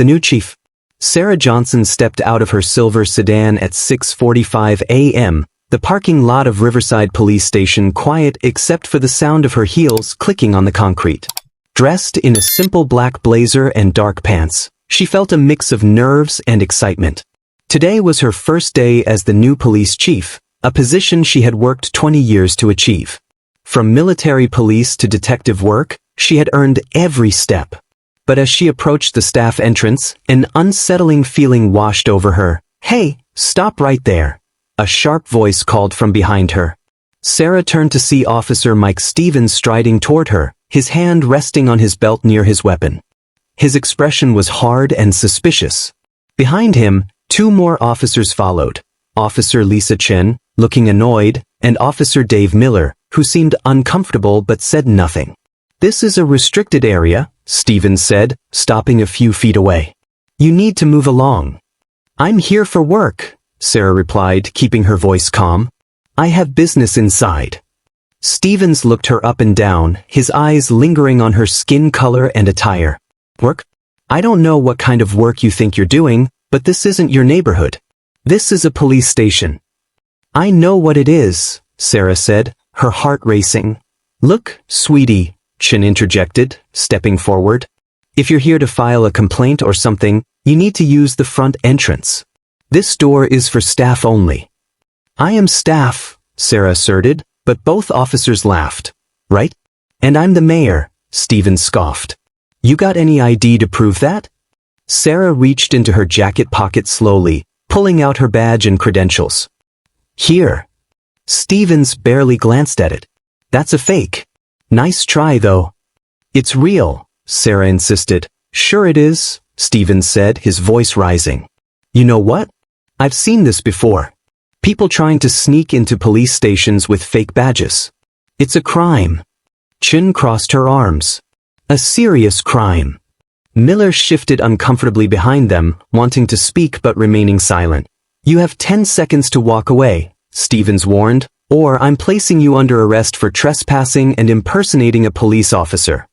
the new chief. Sarah Johnson stepped out of her silver sedan at 6:45 a.m., the parking lot of Riverside Police Station quiet except for the sound of her heels clicking on the concrete. Dressed in a simple black blazer and dark pants, she felt a mix of nerves and excitement. Today was her first day as the new police chief, a position she had worked 20 years to achieve. From military police to detective work, she had earned every step. But as she approached the staff entrance, an unsettling feeling washed over her. "Hey, stop right there," a sharp voice called from behind her. Sarah turned to see Officer Mike Stevens striding toward her, his hand resting on his belt near his weapon. His expression was hard and suspicious. Behind him, two more officers followed. Officer Lisa Chen, looking annoyed, and Officer Dave Miller, who seemed uncomfortable but said nothing. "This is a restricted area," Stevens said, stopping a few feet away. "You need to move along." "I'm here for work," Sarah replied, keeping her voice calm. "I have business inside." Stevens looked her up and down, his eyes lingering on her skin color and attire. "Work? I don't know what kind of work you think you're doing, but this isn't your neighborhood. This is a police station." "I know what it is," Sarah said, her heart racing. "Look, sweetie," Chen interjected, stepping forward. "If you're here to file a complaint or something, you need to use the front entrance. This door is for staff only." "I am staff," Sarah asserted, but both officers laughed. "Right? And I'm the mayor," Stevens scoffed. "You got any ID to prove that?" Sarah reached into her jacket pocket slowly, pulling out her badge and credentials. "Here." Stevens barely glanced at it. "That's a fake. Nice try, though." "It's real," Sarah insisted. "Sure it is," Stevens said, his voice rising. "You know what? I've seen this before. People trying to sneak into police stations with fake badges. It's a crime." Chen crossed her arms. "A serious crime." Miller shifted uncomfortably behind them, wanting to speak but remaining silent. "You have 10 seconds to walk away," Stevens warned, "or I'm placing you under arrest for trespassing and impersonating a police officer."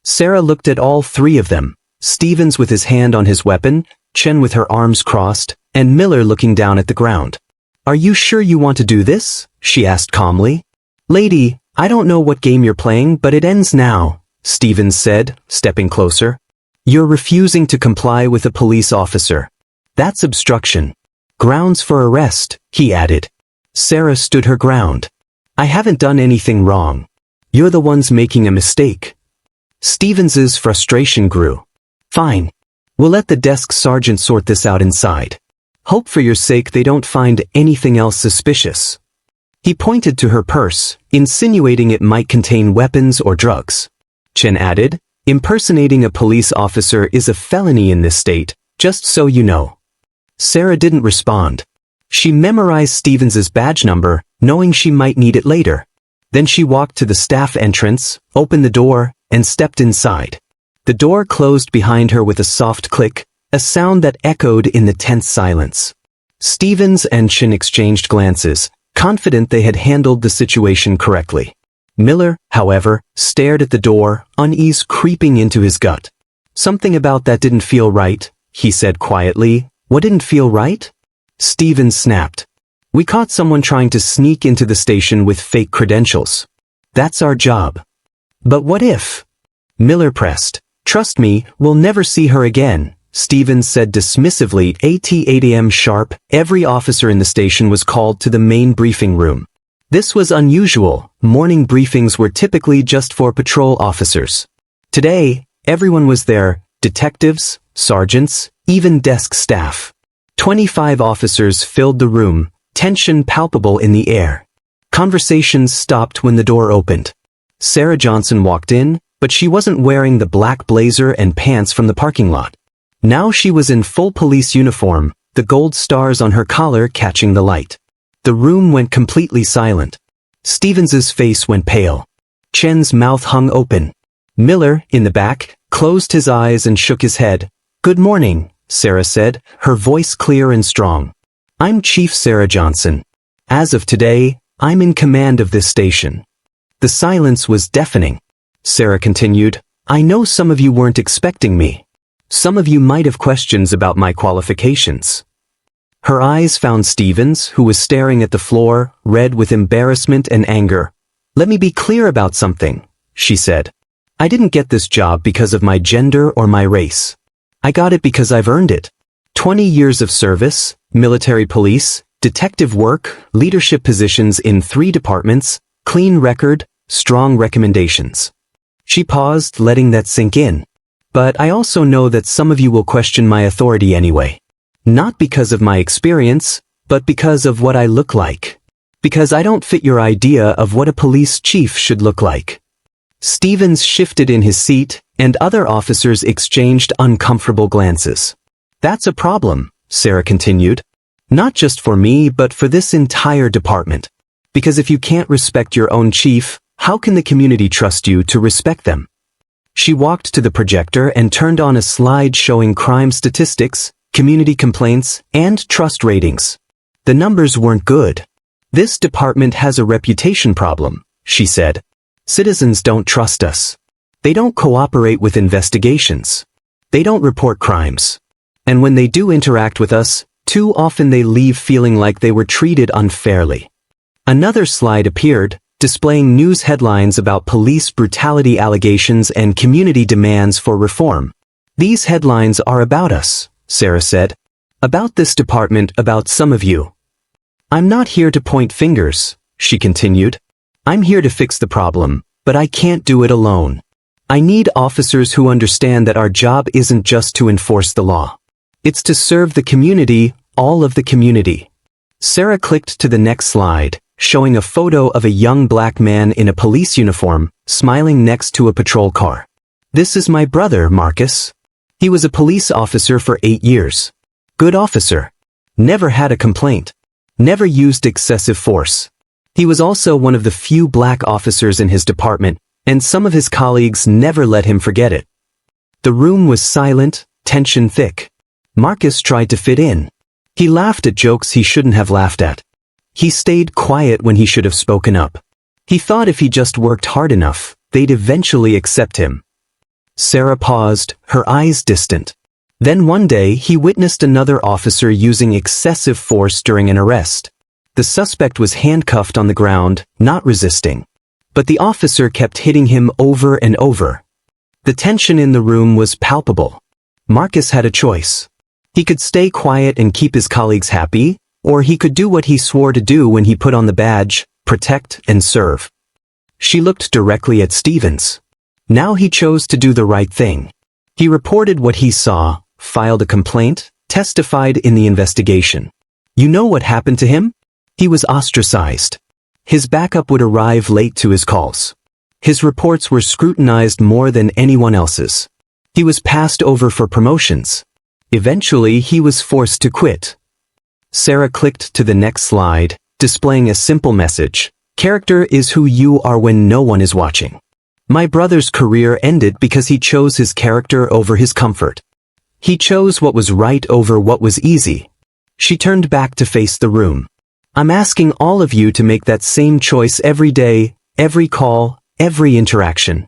Sarah looked at all three of them, Stevens with his hand on his weapon, Chen with her arms crossed, and Miller looking down at the ground. "Are you sure you want to do this?" she asked calmly. "Lady, I don't know what game you're playing, but it ends now," Stevens said, stepping closer. "You're refusing to comply with a police officer. That's obstruction. Grounds for arrest," he added. Sarah stood her ground. "I haven't done anything wrong. You're the ones making a mistake." Stevens's frustration grew. "Fine. We'll let the desk sergeant sort this out inside. Hope for your sake they don't find anything else suspicious." He pointed to her purse, insinuating it might contain weapons or drugs. Chen added, "Impersonating a police officer is a felony in this state, just so you know." Sarah didn't respond. She memorized Stevens's badge number, knowing she might need it later. Then she walked to the staff entrance, opened the door, and stepped inside. The door closed behind her with a soft click, a sound that echoed in the tense silence. Stevens and Chen exchanged glances, confident they had handled the situation correctly. Miller, however, stared at the door, unease creeping into his gut. "Something about that didn't feel right," he said quietly. "What didn't feel right?" Stevens snapped. "We caught someone trying to sneak into the station with fake credentials. That's our job." "But what if?" Miller pressed. "Trust me, we'll never see her again," Stevens said dismissively. At 8 a.m. sharp, every officer in the station was called to the main briefing room. This was unusual. Morning briefings were typically just for patrol officers. Today, everyone was there, detectives, sergeants, even desk staff. 25 officers filled the room, tension palpable in the air. Conversations stopped when the door opened. Sarah Johnson walked in, but she wasn't wearing the black blazer and pants from the parking lot. Now she was in full police uniform, the gold stars on her collar catching the light. The room went completely silent. Stevens's face went pale. Chen's mouth hung open. Miller, in the back, closed his eyes and shook his head. "Good morning," Sarah said, her voice clear and strong. "I'm Chief Sarah Johnson. As of today, I'm in command of this station." The silence was deafening. Sarah continued, "I know some of you weren't expecting me. Some of you might have questions about my qualifications. Her eyes found Stevens, who was staring at the floor, red with embarrassment and anger. Let me be clear about something, she said. I didn't get this job because of my gender or my race. I got it because I've earned it. 20 years of service, military police, detective work, leadership positions in 3 departments, clean record, strong recommendations. She paused, letting that sink in. But I also know that some of you will question my authority anyway. Not because of my experience, but because of what I look like. Because I don't fit your idea of what a police chief should look like. Stevens shifted in his seat, and other officers exchanged uncomfortable glances. That's a problem, Sarah continued. Not just for me, but for this entire department. Because if you can't respect your own chief, how can the community trust you to respect them? She walked to the projector and turned on a slide showing crime statistics, community complaints, and trust ratings. The numbers weren't good. This department has a reputation problem, she said. Citizens don't trust us. They don't cooperate with investigations. They don't report crimes. And when they do interact with us, too often they leave feeling like they were treated unfairly. Another slide appeared, displaying news headlines about police brutality allegations and community demands for reform. These headlines are about us, Sarah said. About this department, about some of you. I'm not here to point fingers, she continued. I'm here to fix the problem, but I can't do it alone. I need officers who understand that our job isn't just to enforce the law. It's to serve the community, all of the community. Sarah clicked to the next slide, showing a photo of a young black man in a police uniform, smiling next to a patrol car. This is my brother, Marcus. He was a police officer for 8 years. Good officer. Never had a complaint. Never used excessive force. He was also one of the few black officers in his department, and some of his colleagues never let him forget it. The room was silent, tension thick. Marcus tried to fit in. He laughed at jokes he shouldn't have laughed at. He stayed quiet when he should have spoken up. He thought if he just worked hard enough, they'd eventually accept him. Sarah paused, her eyes distant. Then one day he witnessed another officer using excessive force during an arrest. The suspect was handcuffed on the ground, not resisting. But the officer kept hitting him over and over. The tension in the room was palpable. Marcus had a choice. He could stay quiet and keep his colleagues happy, or he could do what he swore to do when he put on the badge, protect and serve. She looked directly at Stevens. Now he chose to do the right thing. He reported what he saw, filed a complaint, testified in the investigation. You know what happened to him? He was ostracized. His backup would arrive late to his calls. His reports were scrutinized more than anyone else's. He was passed over for promotions. Eventually, he was forced to quit. Sarah clicked to the next slide, displaying a simple message. Character is who you are when no one is watching. My brother's career ended because he chose his character over his comfort. He chose what was right over what was easy. She turned back to face the room. I'm asking all of you to make that same choice every day, every call, every interaction.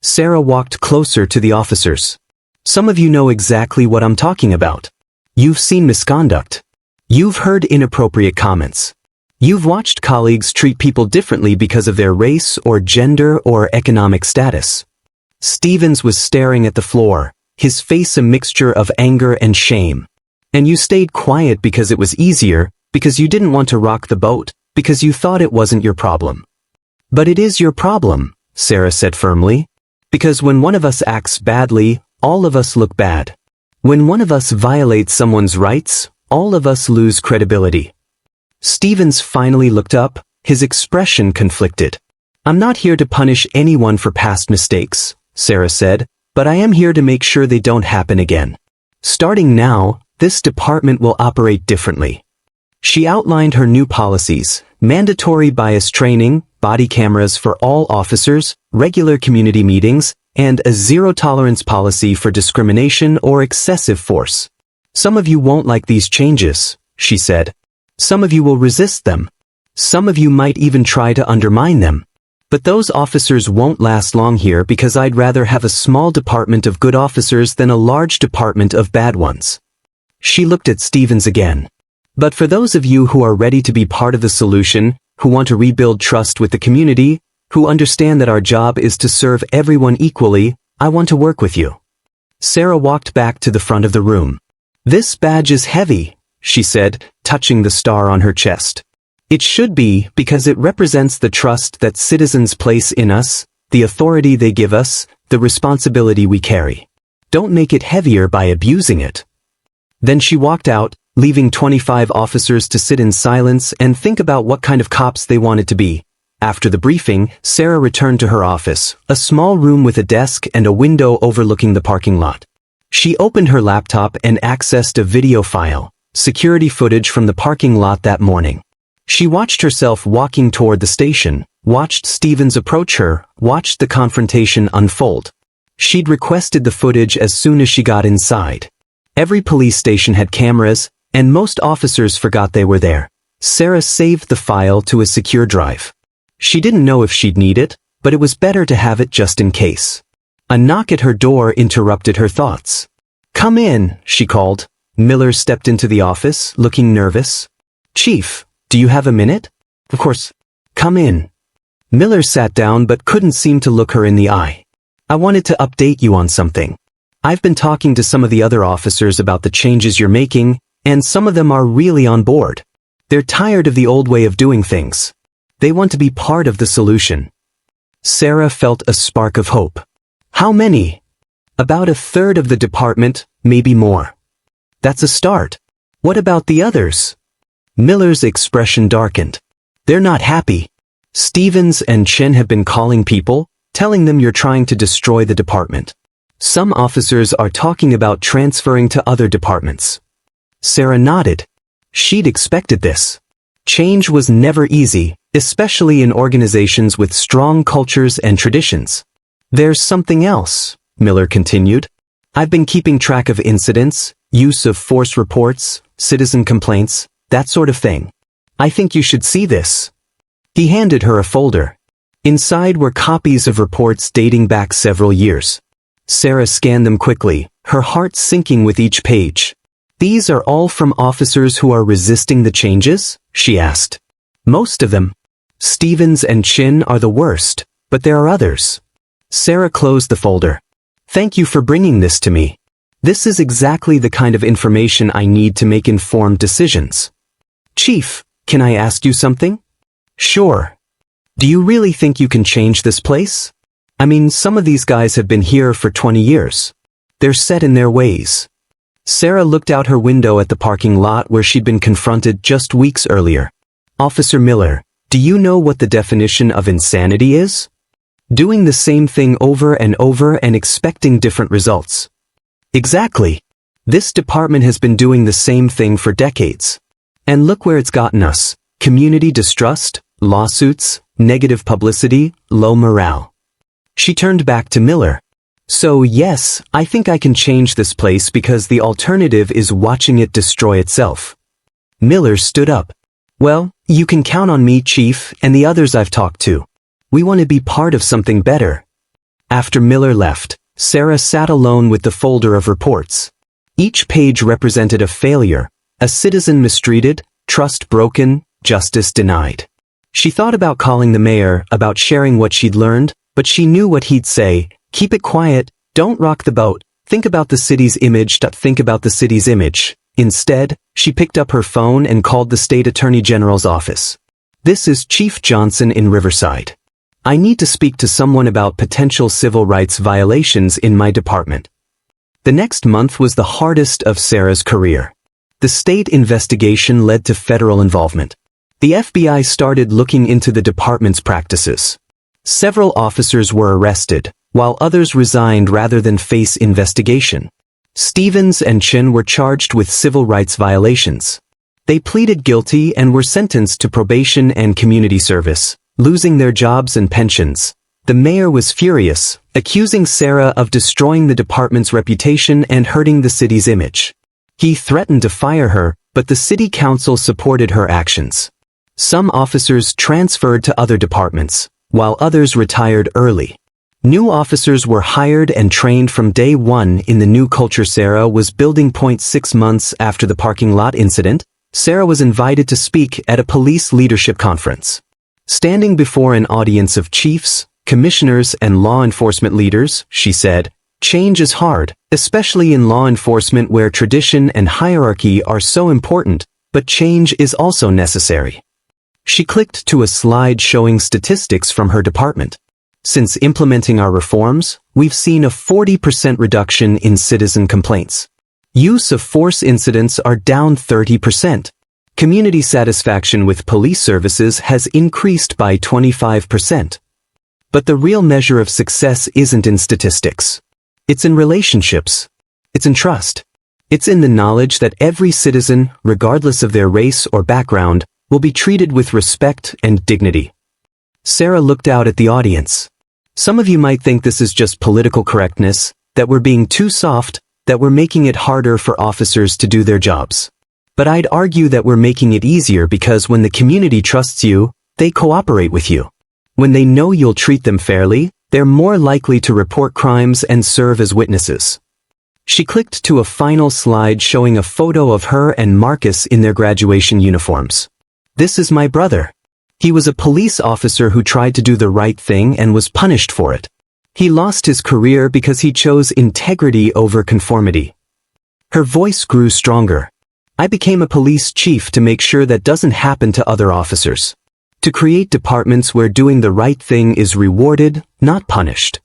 Sarah walked closer to the officers. Some of you know exactly what I'm talking about. You've seen misconduct. You've heard inappropriate comments. You've watched colleagues treat people differently because of their race or gender or economic status. Stevens was staring at the floor, his face a mixture of anger and shame. And you stayed quiet because it was easier, because you didn't want to rock the boat, because you thought it wasn't your problem. But it is your problem, Sarah said firmly. Because when one of us acts badly, all of us look bad. When one of us violates someone's rights, all of us lose credibility. Stevens finally looked up, his expression conflicted. I'm not here to punish anyone for past mistakes, Sarah said, but I am here to make sure they don't happen again. Starting now, this department will operate differently. She outlined her new policies: mandatory bias training, body cameras for all officers, regular community meetings, and a zero-tolerance policy for discrimination or excessive force. Some of you won't like these changes, she said. Some of you will resist them. Some of you might even try to undermine them. But those officers won't last long here because I'd rather have a small department of good officers than a large department of bad ones. She looked at Stevens again. But for those of you who are ready to be part of the solution, who want to rebuild trust with the community, who understand that our job is to serve everyone equally, I want to work with you. Sarah walked back to the front of the room. This badge is heavy, she said, touching the star on her chest. It should be because it represents the trust that citizens place in us, the authority they give us, the responsibility we carry. Don't make it heavier by abusing it. Then she walked out, leaving 25 officers to sit in silence and think about what kind of cops they wanted to be. After the briefing, Sarah returned to her office, a small room with a desk and a window overlooking the parking lot. She opened her laptop and accessed a video file, security footage from the parking lot that morning. She watched herself walking toward the station, watched Stevens approach her, watched the confrontation unfold. She'd requested the footage as soon as she got inside. Every police station had cameras, and most officers forgot they were there. Sarah saved the file to a secure drive. She didn't know if she'd need it, but it was better to have it just in case. A knock at her door interrupted her thoughts. "Come in," she called. Miller stepped into the office, looking nervous. "Chief, do you have a minute?" "Of course. Come in." Miller sat down but couldn't seem to look her in the eye. "I wanted to update you on something. I've been talking to some of the other officers about the changes you're making, and some of them are really on board. They're tired of the old way of doing things. They want to be part of the solution." Sarah felt a spark of hope. "How many?" "About a third of the department, maybe more." "That's a start. What about the others?" Miller's expression darkened. "They're not happy. Stevens and Chen have been calling people, telling them you're trying to destroy the department. Some officers are talking about transferring to other departments." Sarah nodded. She'd expected this. Change was never easy, especially in organizations with strong cultures and traditions. "There's something else," Miller continued. "I've been keeping track of incidents, use of force reports, citizen complaints, that sort of thing. I think you should see this." He handed her a folder. Inside were copies of reports dating back several years. Sarah scanned them quickly, her heart sinking with each page. "These are all from officers who are resisting the changes?" she asked. "Most of them. Stevens and Chin are the worst, but there are others." Sarah closed the folder. "Thank you for bringing this to me. This is exactly the kind of information I need to make informed decisions." "Chief, can I ask you something?" "Sure. Do you really think you can change this place? I mean, some of these guys have been here for 20 years. They're set in their ways." Sarah looked out her window at the parking lot where she'd been confronted just weeks earlier. "Officer Miller, do you know what the definition of insanity is? Doing the same thing over and over and expecting different results." "Exactly. This department has been doing the same thing for decades. And look where it's gotten us. Community distrust, lawsuits, negative publicity, low morale." She turned back to Miller. "So yes, I think I can change this place because the alternative is watching it destroy itself." Miller stood up. "Well, you can count on me, Chief, and the others I've talked to. We want to be part of something better." After Miller left, Sarah sat alone with the folder of reports. Each page represented a failure, a citizen mistreated, trust broken, justice denied. She thought about calling the mayor, about sharing what she'd learned, but she knew what he'd say: "Keep it quiet, don't rock the boat, think about the city's image, think about the city's image." Instead, she picked up her phone and called the state attorney general's office. "This is Chief Johnson in Riverside. I need to speak to someone about potential civil rights violations in my department." The next month was the hardest of Sarah's career. The state investigation led to federal involvement. The FBI started looking into the department's practices. Several officers were arrested, while others resigned rather than face investigation. Stevens and Chen were charged with civil rights violations. They pleaded guilty and were sentenced to probation and community service, losing their jobs and pensions. The mayor was furious, accusing Sarah of destroying the department's reputation and hurting the city's image. He threatened to fire her, but the city council supported her actions. Some officers transferred to other departments, while others retired early. New officers were hired and trained from day one in the new culture Sarah was building. 6 months after the parking lot incident, Sarah was invited to speak at a police leadership conference. Standing before an audience of chiefs, commissioners, and law enforcement leaders, she said, "Change is hard, especially in law enforcement where tradition and hierarchy are so important, but change is also necessary." She clicked to a slide showing statistics from her department. Since implementing our reforms, we've seen a 40% reduction in citizen complaints. Use of force incidents are down 30%. Community satisfaction with police services has increased by 25%. But the real measure of success isn't in statistics. It's in relationships. It's in trust. It's in the knowledge that every citizen, regardless of their race or background, will be treated with respect and dignity. Sarah looked out at the audience. Some of you might think this is just political correctness, that we're being too soft, that we're making it harder for officers to do their jobs. But I'd argue that we're making it easier because when the community trusts you, they cooperate with you. When they know you'll treat them fairly, they're more likely to report crimes and serve as witnesses. She clicked to a final slide showing a photo of her and Marcus in their graduation uniforms. "This is my brother. He was a police officer who tried to do the right thing and was punished for it. He lost his career because he chose integrity over conformity." Her voice grew stronger. "I became a police chief to make sure that doesn't happen to other officers. To create departments where doing the right thing is rewarded, not punished."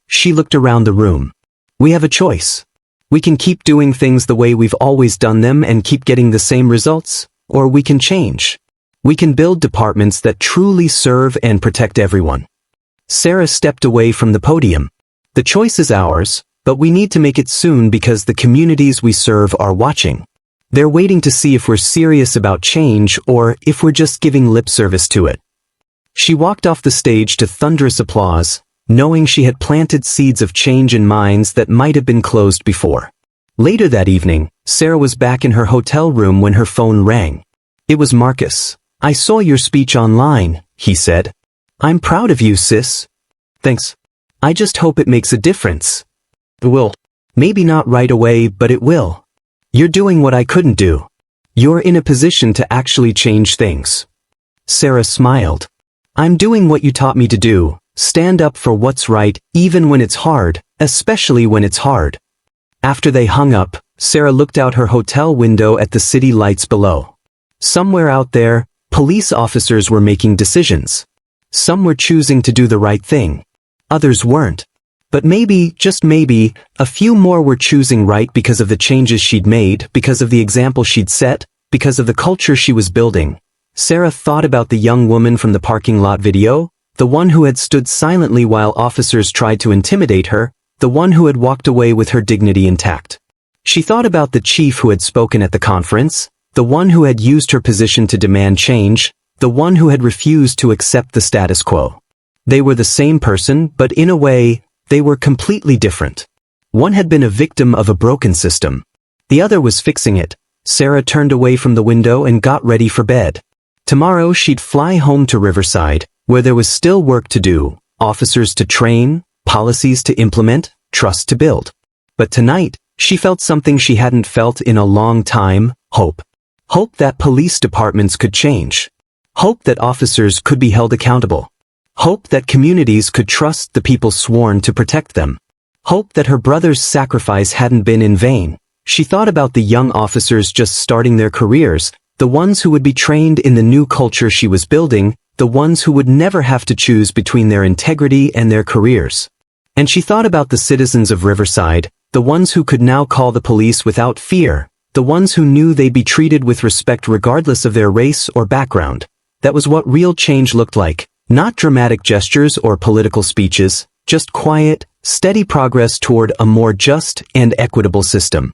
She looked around the room. "We have a choice. We can keep doing things the way we've always done them and keep getting the same results, or we can change. We can build departments that truly serve and protect everyone." Sarah stepped away from the podium. "The choice is ours, but we need to make it soon because the communities we serve are watching. They're waiting to see if we're serious about change or if we're just giving lip service to it." She walked off the stage to thunderous applause, knowing she had planted seeds of change in minds that might have been closed before. Later that evening, Sarah was back in her hotel room when her phone rang. It was Marcus. "I saw your speech online," he said. "I'm proud of you, sis." "Thanks. I just hope it makes a difference." "It will. Maybe not right away, but it will. You're doing what I couldn't do. You're in a position to actually change things." Sarah smiled. "I'm doing what you taught me to do, stand up for what's right, even when it's hard, especially when it's hard." After they hung up, Sarah looked out her hotel window at the city lights below. Somewhere out there, police officers were making decisions. Some were choosing to do the right thing. Others weren't. But maybe, just maybe, a few more were choosing right because of the changes she'd made, because of the example she'd set, because of the culture she was building. Sarah thought about the young woman from the parking lot video, the one who had stood silently while officers tried to intimidate her, the one who had walked away with her dignity intact. She thought about the chief who had spoken at the conference, the one who had used her position to demand change, the one who had refused to accept the status quo. They were the same person, but in a way, they were completely different. One had been a victim of a broken system. The other was fixing it. Sarah turned away from the window and got ready for bed. Tomorrow she'd fly home to Riverside, where there was still work to do, officers to train, policies to implement, trust to build. But tonight, she felt something she hadn't felt in a long time: hope. Hope that police departments could change. Hope that officers could be held accountable. Hope that communities could trust the people sworn to protect them. Hope that her brother's sacrifice hadn't been in vain. She thought about the young officers just starting their careers, the ones who would be trained in the new culture she was building, the ones who would never have to choose between their integrity and their careers. And she thought about the citizens of Riverside, the ones who could now call the police without fear, the ones who knew they'd be treated with respect regardless of their race or background. That was what real change looked like, not dramatic gestures or political speeches, just quiet, steady progress toward a more just and equitable system.